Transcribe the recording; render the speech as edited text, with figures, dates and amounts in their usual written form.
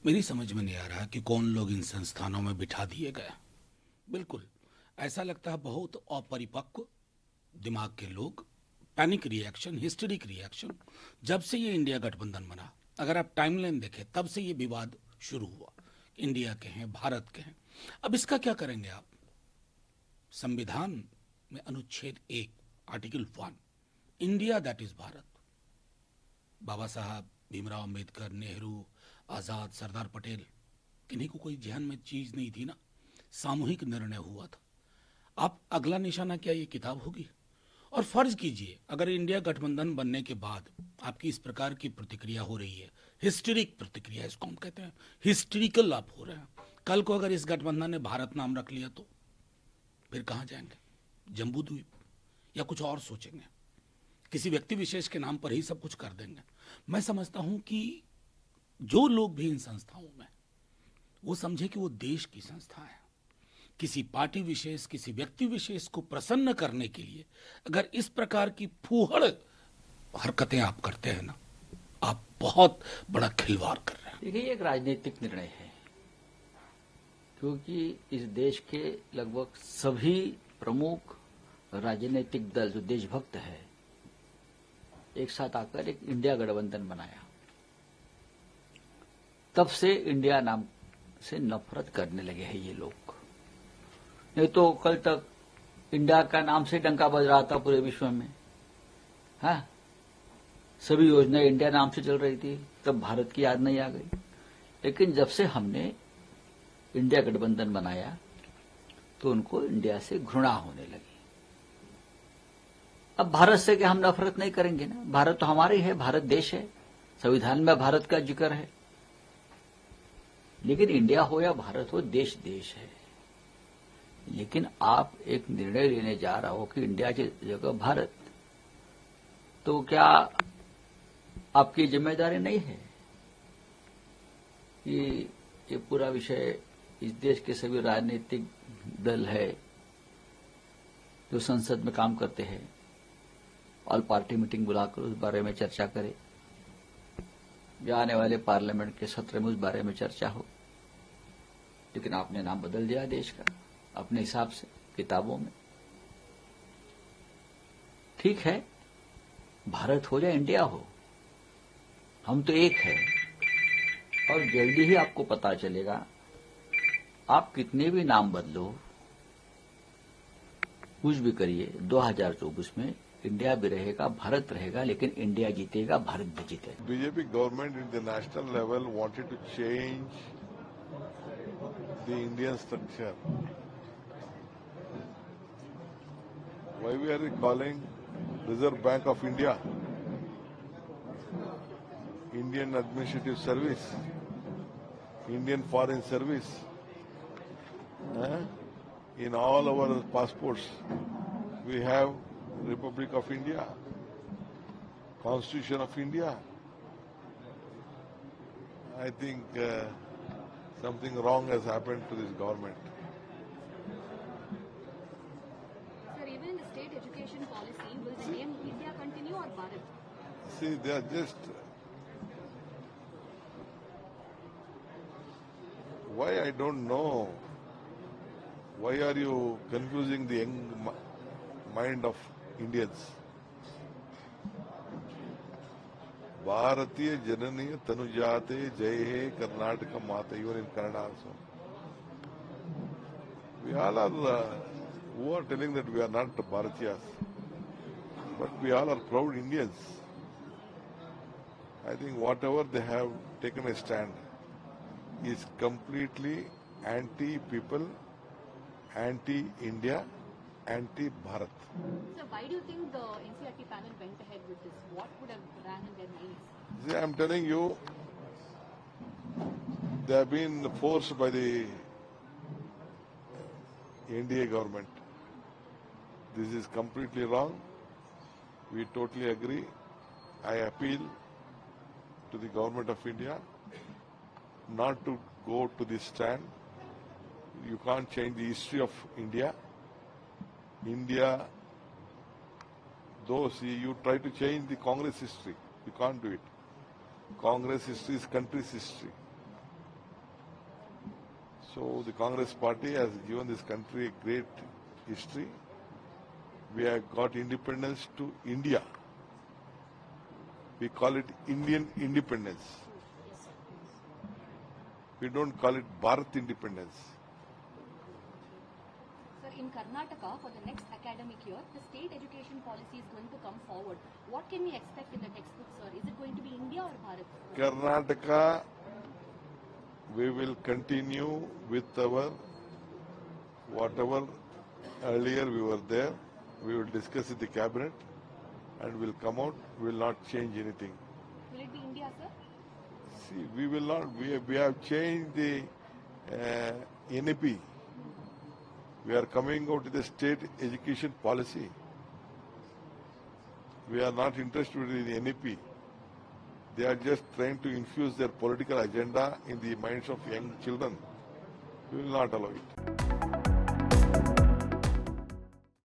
मेरी समझ में नहीं आ रहा कि कौन लोग इन संस्थानों में बिठा दिए गए। बिल्कुल ऐसा लगता है बहुत अपरिपक्व दिमाग के लोग। Panic reaction, historic reaction. जब से ये इंडिया गठबंधन बना, अगर आप टाइमलाइन देखें, तब से ये विवाद शुरू हुआ। इंडिया के हैं, भारत के हैं। अब इसका क्या करेंगे आप? संविधान में अनुच्छेद 1, article 1, India that is Bharat. Baba Saheb, Bhimrao Ambedkar, Nehru, आजाद, सरदार पटेल, किन्हीं को कोई ध्यान में चीज नहीं थी ना। सामूहिक निर्णय हुआ था। आप अगला निशाना क्या ये किताब होगी? और फर्ज कीजिए अगर इंडिया गठबंधन बनने के बाद आपकी इस प्रकार की प्रतिक्रिया हो रही है, हिस्टेरिक प्रतिक्रिया इसको हम कहते हैं, हिस्टेरिकल आप हो रहे हैं, कल को अगर इस गठबंधन ने भारत नाम रख लिया तो फिर कहां जाएंगे? जम्बू द्वीप या कुछ और सोचेंगे? किसी व्यक्ति विशेष के नाम पर ही सब कुछ कर देंगे। मैं समझता हूं कि जो लोग भी इन संस्थाओं में, वो समझे कि वो देश की संस्था है। किसी पार्टी विशेष, किसी व्यक्ति विशेष को प्रसन्न करने के लिए अगर इस प्रकार की फूहड़ हरकतें आप करते हैं ना, आप बहुत बड़ा खिलवाड़ कर रहे हैं। देखिए, ये एक राजनीतिक निर्णय है, क्योंकि इस देश के लगभग सभी प्रमुख राजनीतिक दल जो देशभक्त है, एक साथ आकर एक इंडिया गठबंधन बनाया। तब से इंडिया नाम से नफरत करने लगे हैं ये लोग। नहीं तो कल तक इंडिया का नाम से डंका बज रहा था पूरे विश्व में। हाँ, सभी योजनाएं इंडिया नाम से चल रही थी, तब भारत की याद नहीं आ गई। लेकिन जब से हमने इंडिया गठबंधन बनाया तो उनको इंडिया से घृणा होने लगी। अब भारत से क्या हम नफरत नहीं करेंगे ना? भारत तो हमारा ही है, भारत देश है, संविधान में भारत का जिक्र है। लेकिन इंडिया हो या भारत हो, देश देश है। लेकिन आप एक निर्णय लेने जा रहा हो कि इंडिया की जगह भारत, तो क्या आपकी जिम्मेदारी नहीं है कि ये पूरा विषय इस देश के सभी राजनीतिक दल है जो संसद में काम करते हैं, ऑल पार्टी मीटिंग बुलाकर उस बारे में चर्चा करे, या आने वाले पार्लियामेंट के सत्र में उस बारे में चर्चा हो। लेकिन आपने नाम बदल दिया देश का अपने हिसाब से किताबों में। ठीक है, भारत हो या इंडिया हो, हम तो एक है। और जल्दी ही आपको पता चलेगा, आप कितने भी नाम बदलो, कुछ भी करिए, 2024 में इंडिया भी रहेगा, भारत रहेगा, लेकिन इंडिया जीतेगा, भारत भी जीतेगा। BJP government in the national level wanted to change the Indian structure. Why we are calling Reserve Bank of India, Indian Administrative Service, Indian Foreign Service? In all our passports, we have Republic of India, Constitution of India. I think something wrong has happened to this government. Sir, even in the state education policy, will the name India continue or Bharat? See, they are just... Why, I don't know. Why are you confusing the young mind of Indians? Bharatiya Jananiya Tanujate Jai He Karnataka Mata, even in Kannada also. We all are, who are telling that we are not Bharatiyas, but we all are proud Indians. I think whatever they have taken a stand is completely anti-people, anti-India, anti-Bharat. So why do you think the NCRT panel went ahead with this? What would have ran in their minds? See, I am telling you, they have been forced by the NDA government. This is completely wrong. We totally agree. I appeal to the government of India not to go to this stand. You can't change the history of India. India, though see, you try to change the Congress history, you can't do it. Congress history is country's history. So the Congress party has given this country a great history. We have got independence to India. We call it Indian independence. We don't call it Bharat independence. Sir, in Karnataka, for the next academic year, the state education policy is going to come forward. What can we expect in the textbook, sir? Is it going to be India or Bharat? Karnataka, we will continue with our whatever earlier we were there. We will discuss in the cabinet and will come out. We will not change anything. Will it be India, sir? See, we will not. We have changed the NEP. We are coming out with the state education policy. We are not interested in the NEP. They are just trying to infuse their political agenda in the minds of young children. We will not allow it.